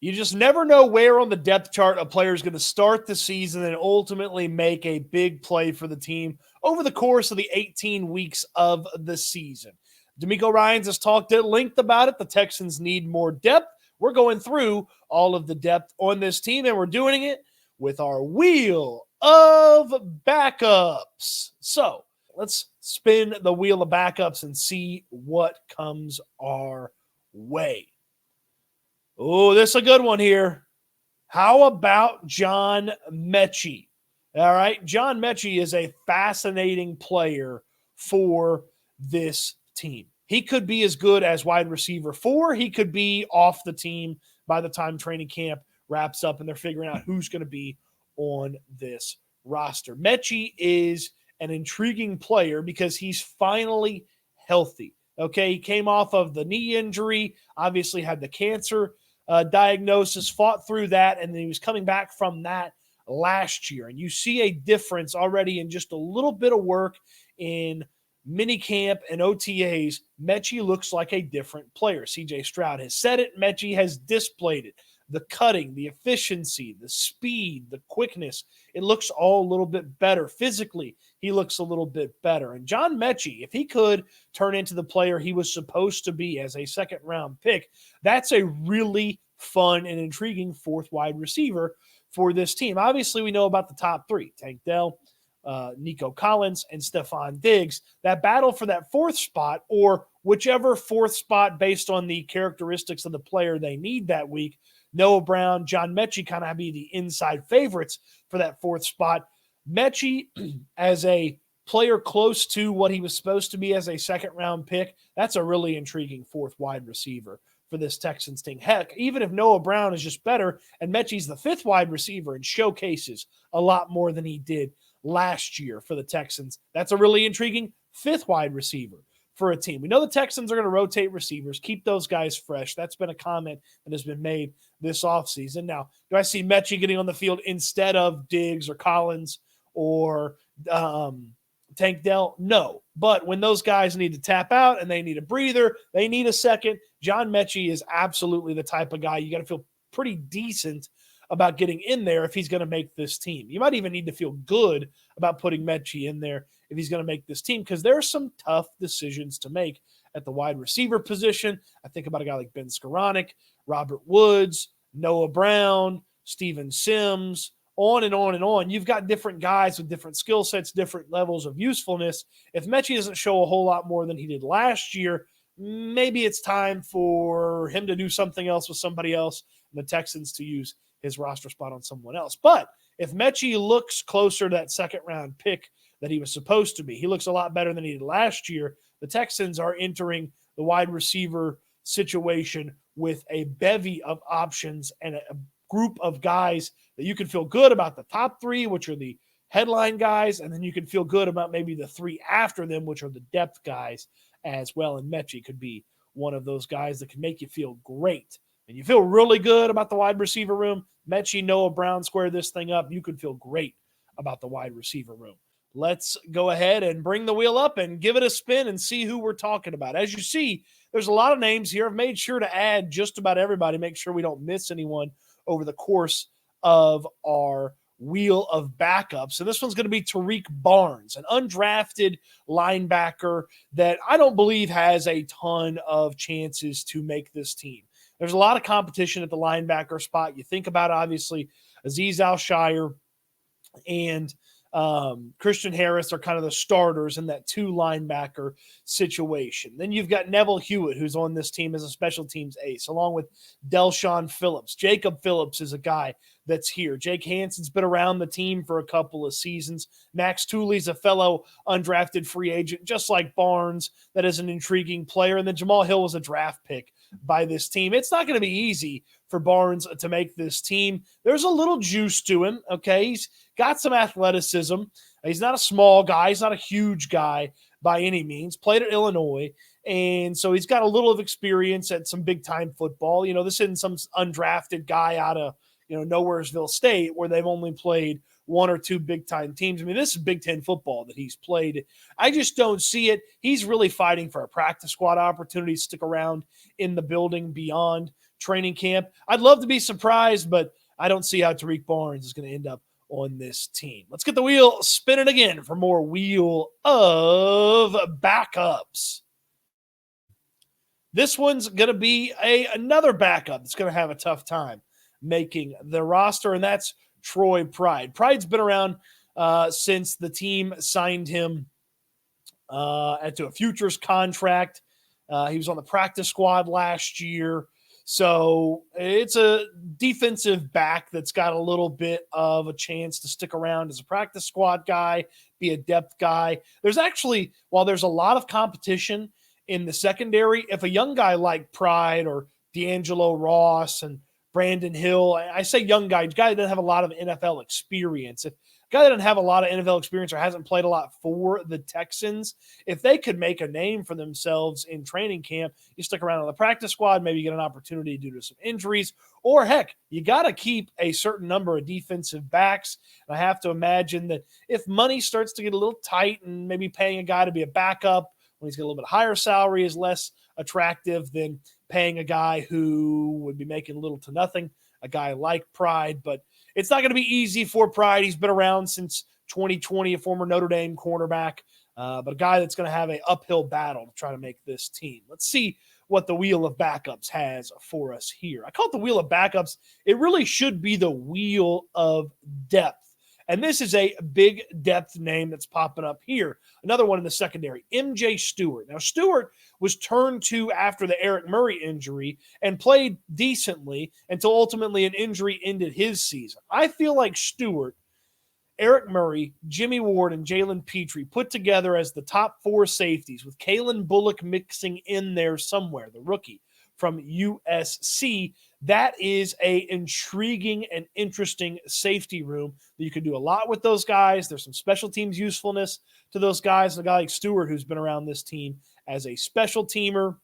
You just never know where on the depth chart a player is going to start the season and ultimately make a big play for the team over the course of the 18 weeks of the season. D'Amico Ryans has talked at length about it. The Texans need more depth. We're going through all of the depth on this team, and we're doing it with our wheel of backups. So let's spin the wheel of backups and see what comes our way. Oh, this is a good one here. How about John Metchie? All right, John Metchie is a fascinating player for this team. He could be as good as wide receiver 4. He could be off the team by the time training camp wraps up and they're figuring out who's going to be on this roster. Metchie is an intriguing player because he's finally healthy. Okay, he came off of the knee injury, obviously had the cancer diagnosis, fought through that, and then he was coming back from that last year. And you see a difference already in just a little bit of work in minicamp and OTAs. Metchie looks like a different player. CJ Stroud has said it. Metchie has displayed it. The cutting, the efficiency, the speed, the quickness, it looks all a little bit better. Physically, he looks a little bit better. And John Metchie, if he could turn into the player he was supposed to be as a second-round pick, that's a really fun and intriguing fourth wide receiver for this team. Obviously, we know about the top 3, Tank Dell, Nico Collins, and Stefon Diggs. That battle for that fourth spot, or whichever fourth spot based on the characteristics of the player they need that week, Noah Brown, John Metchie kind of be the inside favorites for that fourth spot. Metchie, as a player close to what he was supposed to be as a second-round pick, that's a really intriguing fourth wide receiver for this Texans team. Heck, even if Noah Brown is just better and Metchie's the fifth wide receiver and showcases a lot more than he did last year for the Texans, that's a really intriguing fifth wide receiver for a team. We know the Texans are going to rotate receivers, keep those guys fresh. That's been a comment that has been made this offseason. Now, do I see Metchie getting on the field instead of Diggs or Collins or Tank Dell? No. But when those guys need to tap out and they need a breather, they need a second, John Metchie is absolutely the type of guy you got to feel pretty decent about getting in there if he's going to make this team. You might even need to feel good about putting Metchie in there if he's going to make this team, because there are some tough decisions to make at the wide receiver position. I think about a guy like Ben Skoranek, Robert Woods, Noah Brown, Steven Sims, on and on and on. You've got different guys with different skill sets, different levels of usefulness. If Metchie doesn't show a whole lot more than he did last year, maybe it's time for him to do something else with somebody else and the Texans to use his roster spot on someone else. But if Metchie looks closer to that second-round pick that he was supposed to be, he looks a lot better than he did last year, the Texans are entering the wide receiver situation with a bevy of options and a group of guys that you can feel good about the top 3, which are the headline guys, and then you can feel good about maybe the 3 after them, which are the depth guys as well. And Metchie could be one of those guys that can make you feel great. And you feel really good about the wide receiver room. Metchie, Noah Brown square this thing up. You could feel great about the wide receiver room. Let's go ahead and bring the wheel up and give it a spin and see who we're talking about. As you see, there's a lot of names here. I've made sure to add just about everybody, make sure we don't miss anyone over the course of our wheel of backups. So this one's going to be Tariq Barnes, an undrafted linebacker that I don't believe has a ton of chances to make this team. There's a lot of competition at the linebacker spot. You think about, obviously, Azeez Al-Shire and Christian Harris are kind of the starters in that 2 linebacker situation. Then you've got Neville Hewitt, who's on this team as a special teams ace, along with Del'Shawn Phillips. Jacob Phillips is a guy that's here. Jake Hanson's been around the team for a couple of seasons. Max Tuli's a fellow undrafted free agent, just like Barnes, that is an intriguing player. And then Jamal Hill was a draft pick by this team. It's not going to be easy for Barnes to make this team. There's a little juice to him, okay? He's got some athleticism. He's not a small guy. He's not a huge guy by any means. Played at Illinois, and so he's got a little of experience at some big-time football. You know, this isn't some undrafted guy out of, Nowheresville State where they've only played 1 or 2 big-time teams. I mean, this is Big Ten football that he's played. I just don't see it. He's really fighting for a practice squad opportunity to stick around in the building beyond training camp. I'd love to be surprised, but I don't see how Tariq Barnes is going to end up on this team. Let's get the wheel spinning again for more Wheel of Backups. This one's going to be another backup that's going to have a tough time making the roster, and that's Troy Pride. Pride's been around since the team signed him to a futures contract. He was on the practice squad last year. So it's a defensive back that's got a little bit of a chance to stick around as a practice squad guy, be a depth guy. There's actually, while there's a lot of competition in the secondary, if a young guy like Pride or D'Angelo Ross and Brandon Hill, I say young guy that doesn't have a lot of NFL experience. If a guy that doesn't have a lot of NFL experience or hasn't played a lot for the Texans, if they could make a name for themselves in training camp, you stick around on the practice squad, maybe you get an opportunity due to some injuries, or heck, you got to keep a certain number of defensive backs. And I have to imagine that if money starts to get a little tight and maybe paying a guy to be a backup when he's got a little bit higher salary is less attractive than paying a guy who would be making little to nothing, a guy like Pride. But it's not going to be easy for Pride. He's been around since 2020, a former Notre Dame cornerback, but a guy that's going to have an uphill battle to try to make this team. Let's see what the Wheel of Backups has for us here. I call it the Wheel of Backups. It really should be the Wheel of Depth. And this is a big depth name that's popping up here. Another one in the secondary, MJ Stewart. Now, Stewart was turned to after the Eric Murray injury and played decently until ultimately an injury ended his season. I feel like Stewart, Eric Murray, Jimmy Ward, and Jalen Petrie put together as the top four safeties with Kalen Bullock mixing in there somewhere, the rookie from USC. That is a intriguing and interesting safety room that you can do a lot with those guys. There's some special teams usefulness to those guys. And a guy like Stewart, who's been around this team as a special teamer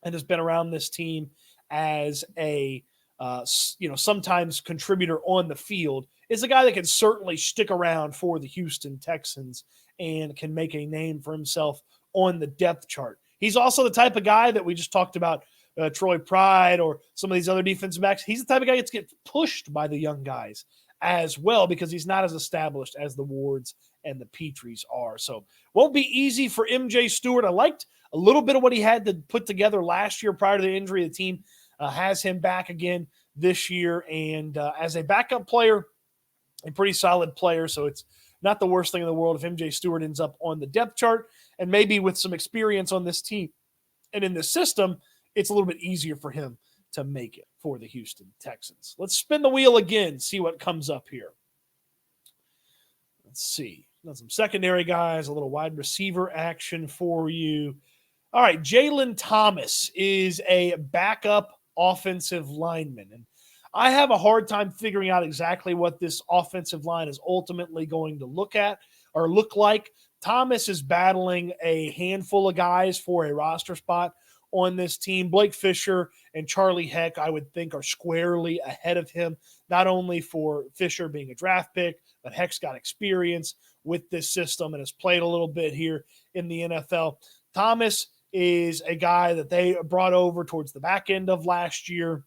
and has been around this team as a sometimes contributor on the field, is a guy that can certainly stick around for the Houston Texans and can make a name for himself on the depth chart. He's also the type of guy that we just talked about, Troy Pride or some of these other defensive backs. He's the type of guy that gets pushed by the young guys as well because he's not as established as the Wards and the Petries are. So won't be easy for MJ Stewart. I liked a little bit of what he had to put together last year prior to the injury. The team has him back again this year. And as a backup player, a pretty solid player. So it's not the worst thing in the world if MJ Stewart ends up on the depth chart, and maybe with some experience on this team and in this system, it's a little bit easier for him to make it for the Houston Texans. Let's spin the wheel again, see what comes up here. Let's see. Got some secondary guys, a little wide receiver action for you. All right, Jaylen Thomas is a backup offensive lineman, and I have a hard time figuring out exactly what this offensive line is ultimately going to look like. Thomas is battling a handful of guys for a roster spot on this team. Blake Fisher and Charlie Heck, I would think, are squarely ahead of him, not only for Fisher being a draft pick, but Heck's got experience with this system and has played a little bit here in the NFL. Thomas is a guy that they brought over towards the back end of last year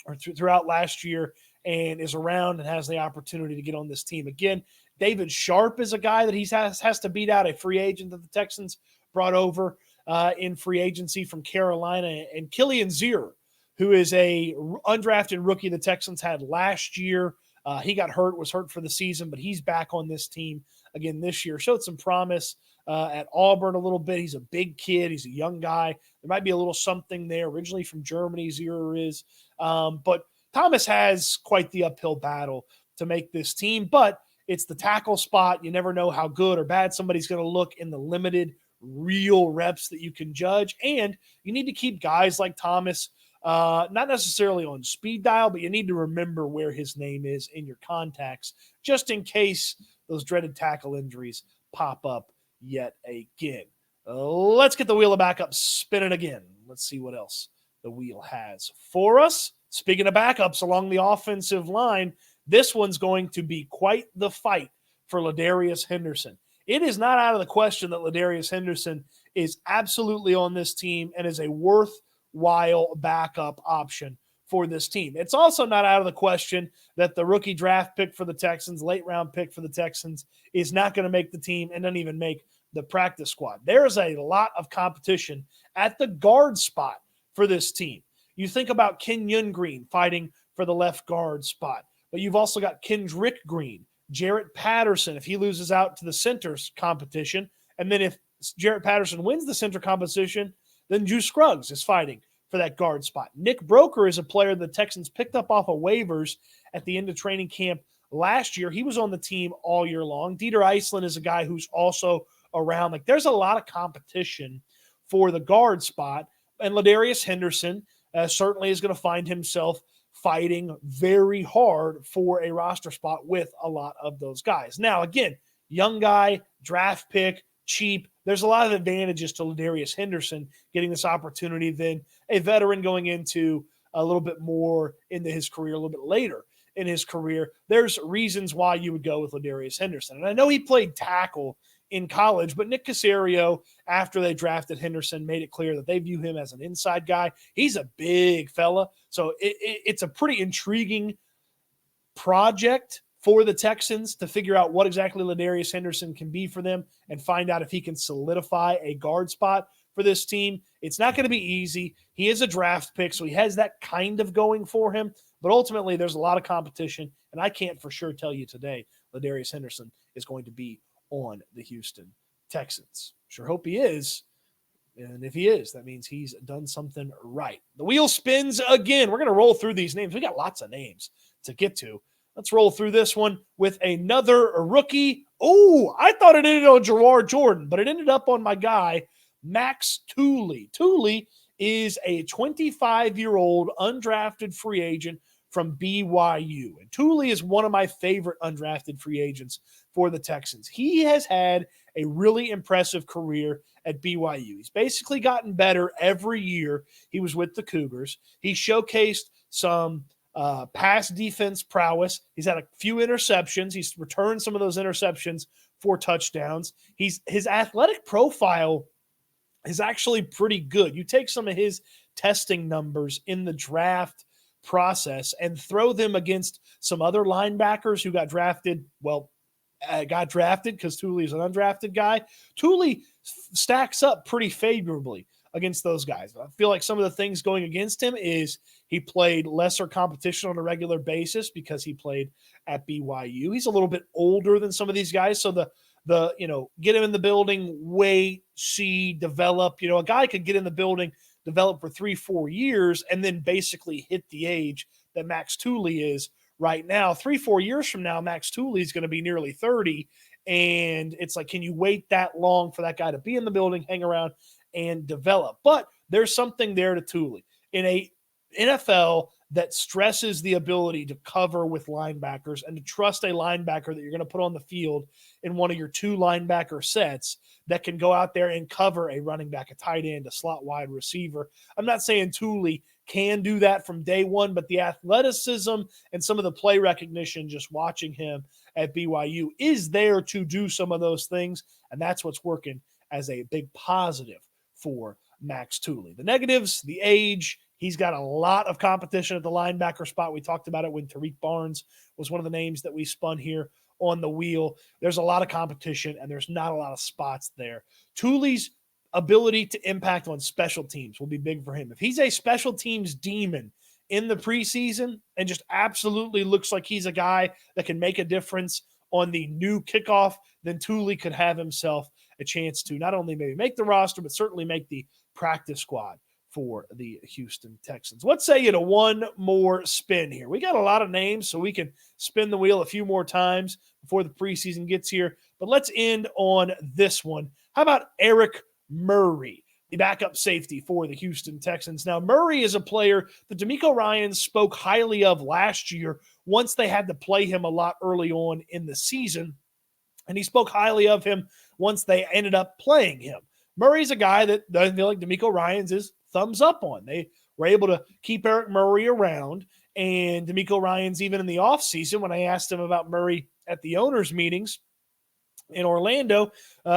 or throughout last year and is around and has the opportunity to get on this team again. David Sharp is a guy that he has to beat out, a free agent that the Texans brought over in free agency from Carolina, and Killian Zier, who is a undrafted rookie the Texans had last year. He got hurt, was hurt for the season, but he's back on this team again this year. Showed some promise at Auburn a little bit. He's a big kid. He's a young guy. There might be a little something there. Originally from Germany, Zier is. But Thomas has quite the uphill battle to make this team, but it's the tackle spot. You never know how good or bad somebody's going to look in the limited real reps that you can judge. And you need to keep guys like Thomas, not necessarily on speed dial, but you need to remember where his name is in your contacts, just in case those dreaded tackle injuries pop up yet again. Let's get the wheel of backups spinning again. Let's see what else the wheel has for us. Speaking of backups along the offensive line, this one's going to be quite the fight for Lamarrs Henderson. It is not out of the question that Lamarrs Henderson is absolutely on this team and is a worthwhile backup option for this team. It's also not out of the question that the rookie draft pick for the Texans, late round pick for the Texans, is not going to make the team and doesn't even make the practice squad. There's a lot of competition at the guard spot for this team. You think about Kenyon Green fighting for the left guard spot, but you've also got Kendrick Green, Jarrett Patterson, if he loses out to the centers competition. And then if Jarrett Patterson wins the center competition, then Juice Scruggs is fighting for that guard spot. Nick Broker is a player the Texans picked up off of waivers at the end of training camp last year. He was on the team all year long. Dieter Iceland is a guy who's also around. Like, there's a lot of competition for the guard spot. And Lamarrs Henderson certainly is going to find himself fighting very hard for a roster spot with a lot of those guys. Now, again, young guy, draft pick, cheap. There's a lot of advantages to Lamarrs Henderson getting this opportunity than a veteran going into a little bit more into his career, a little bit later in his career. There's reasons why you would go with Lamarrs Henderson. And I know he played tackle in college, but Nick Caserio, after they drafted Henderson, made it clear that they view him as an inside guy. He's a big fella. So it's a pretty intriguing project for the Texans to figure out what exactly Lamarrs Henderson can be for them and find out if he can solidify a guard spot for this team. It's not going to be easy. He is a draft pick, so he has that kind of going for him. But ultimately, there's a lot of competition, and I can't for sure tell you today Lamarrs Henderson is going to be on the Houston Texans. Sure hope he is. And if he is, that means he's done something right. The wheel spins again. We're going to roll through these names. We got lots of names to get to. Let's roll through this one with another rookie. Oh, I thought it ended on Gerard Jordan, but it ended up on my guy, Max Tuli. Tuli is a 25-year-old undrafted free agent from BYU. And Tuli is one of my favorite undrafted free agents for the Texans. He has had a really impressive career at BYU. He's basically gotten better every year he was with the Cougars. He showcased some pass defense prowess. He's had a few interceptions. He's returned some of those interceptions for touchdowns. His athletic profile is actually pretty good. You take some of his testing numbers in the draft process and throw them against some other linebackers who got drafted. Got drafted because Tuli is an undrafted guy. Tuli stacks up pretty favorably against those guys. I feel like some of the things going against him is he played lesser competition on a regular basis because he played at BYU. He's a little bit older than some of these guys. So the get him in the building, wait, see, develop. A guy could get in the building, develop for 3-4 years, and then basically hit the age that Max Tuli is right now. 3-4 years from now, Max Tuli is going to be nearly 30. And it's like, can you wait that long for that guy to be in the building, hang around, and develop? But there's something there to Tuli. In a NFL that stresses the ability to cover with linebackers and to trust a linebacker that you're going to put on the field in one of your two linebacker sets that can go out there and cover a running back, a tight end, a slot wide receiver. I'm not saying Tuli can do that from day one, but the athleticism and some of the play recognition just watching him at BYU is there to do some of those things, and that's what's working as a big positive for Max Tuli. The negatives, the age. He's got a lot of competition at the linebacker spot. We talked about it when Tariq Barnes was one of the names that we spun here on the wheel. There's a lot of competition, and there's not a lot of spots there. Tuli's ability to impact on special teams will be big for him. If he's a special teams demon in the preseason and just absolutely looks like he's a guy that can make a difference on the new kickoff, then Tuli could have himself a chance to not only maybe make the roster, but certainly make the practice squad for the Houston Texans. What say you to one more spin here? We got a lot of names, so we can spin the wheel a few more times before the preseason gets here. But let's end on this one. How about Eric Murray, the backup safety for the Houston Texans? Now, Murray is a player that DeMeco Ryans spoke highly of last year once they had to play him a lot early on in the season. And he spoke highly of him once they ended up playing him. Murray's a guy that doesn't feel like DeMeco Ryans is thumbs up on. They were able to keep Eric Murray around, and DeMeco Ryans, even in the offseason, when I asked him about Murray at the owners' meetings in Orlando,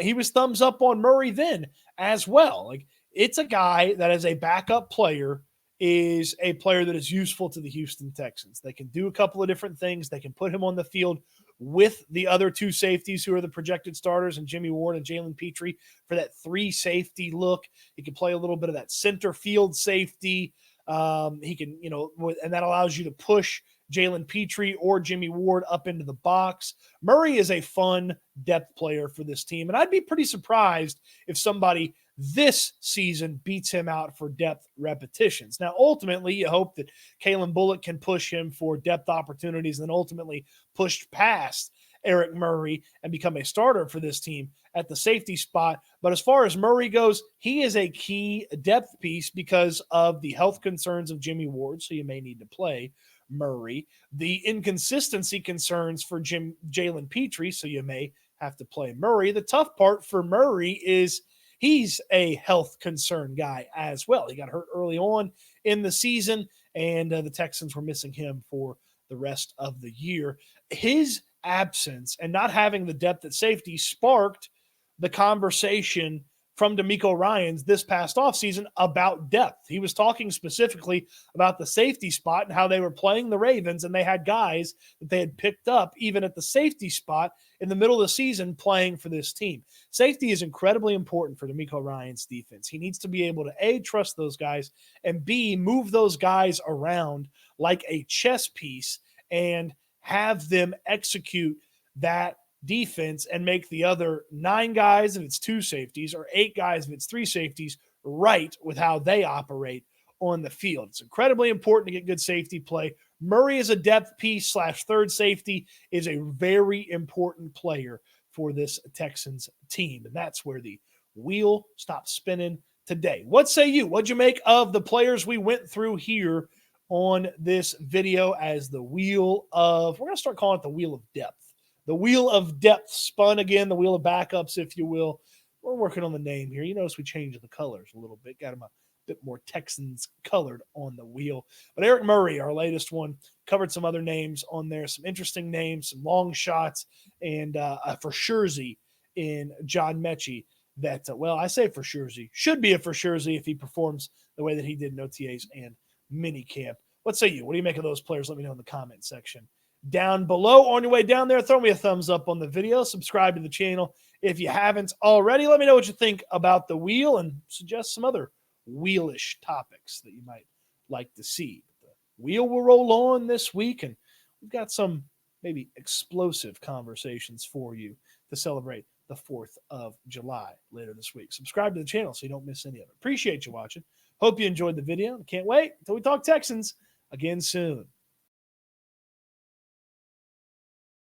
he was thumbs up on Murray then as well. Like, it's a guy that as a backup player is a player that is useful to the Houston Texans. They can do a couple of different things. They can put him on the field with the other two safeties who are the projected starters, and Jimmy Ward and Jalen Petrie for that 3 safety look. He can play a little bit of that center field safety. He can, and that allows you to push Jalen Petrie or Jimmy Ward up into the box. Murray is a fun depth player for this team, and I'd be pretty surprised if somebody this season beats him out for depth repetitions. Now, ultimately, you hope that Kalen Bullock can push him for depth opportunities and then ultimately push past Eric Murray and become a starter for this team at the safety spot. But as far as Murray goes, he is a key depth piece because of the health concerns of Jimmy Ward, so you may need to play Murray. The inconsistency concerns for Jalen Petrie, so you may have to play Murray. The tough part for Murray is he's a health concern guy as well. He got hurt early on in the season, and the Texans were missing him for the rest of the year. His absence and not having the depth at safety sparked the conversation from DeMeco Ryans this past offseason about depth. He was talking specifically about the safety spot and how they were playing the Ravens, and they had guys that they had picked up even at the safety spot in the middle of the season playing for this team. Safety is incredibly important for DeMeco Ryans' defense. He needs to be able to, A, trust those guys, and B, move those guys around like a chess piece and have them execute that defense and make the other 9 guys if it's 2 safeties or 8 guys if it's 3 safeties right with how they operate on the field. It's incredibly important to get good safety play. Murray is a depth piece / third safety, is a very important player for this Texans team. And that's where the wheel stops spinning today. What say you? What'd you make of the players we went through here on this video as the wheel of, we're going to start calling it the wheel of depth. The wheel of depth spun again, the wheel of backups, if you will. We're working on the name here. You notice we changed the colors a little bit, got them a bit more Texans colored on the wheel. But Eric Murray, our latest one, covered some other names on there, some interesting names, some long shots, and a for surezy in John Metchie that, I say for surezy, should be a for surezy if he performs the way that he did in OTAs and minicamp. What say you? What do you make of those players? Let me know in the comment section down below. On your way down there, throw me a thumbs up on the video. Subscribe to the channel if you haven't already. Let me know what you think about the wheel and suggest some other wheelish topics that you might like to see. The wheel will roll on this week, and we've got some maybe explosive conversations for you to celebrate the 4th of July later this week. Subscribe to the channel so you don't miss any of it. Appreciate you watching. Hope you enjoyed the video. Can't wait until we talk Texans again soon.